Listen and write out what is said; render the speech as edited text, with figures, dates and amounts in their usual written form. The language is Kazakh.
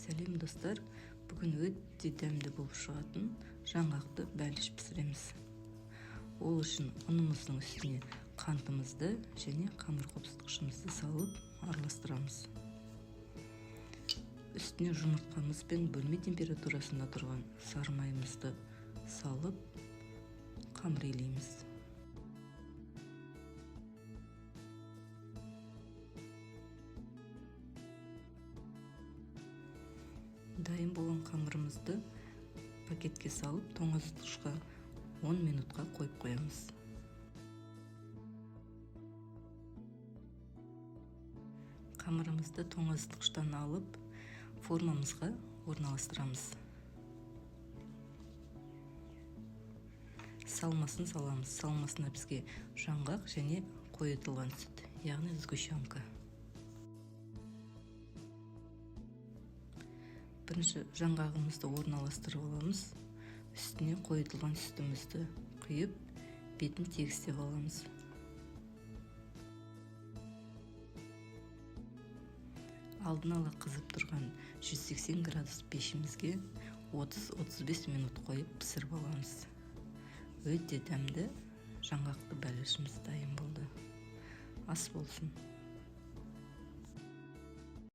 Сәлем достар, бүгін өте дәмді болып шығатын жаңғақты бәліш пісіреміз. Ол үшін ұнымыздың үстіне қантымызды және қамыр қопсытқышымызды салып араластырамыз. Үстіне жұмыртқамыз бен бөлме температурасында тұрған сары майымызды салып қамыр илейміз. Дайын болған қамырымызды пакетке салып тоңазытқышқа 10 минутқа қойып қоямыз. Қамырымызды тоңазытқыштан алып формамызға орналастырамыз. Салмасын саламыз. Салмасына бізге жаңғақ және қойытылған сүт, яғни сгущенка. Бірінші жаңғағымызды орналастырып аламыз. Үстіне қойытылған сүтімізді құйып, бетін тегістеп аламыз. Алдын ала қызып тұрған 180 градус пешімізге 30-35 минут қойып пісіріп аламыз. Өте дәмді жаңғақты бәлішіміз дайын болды. Ас болсын.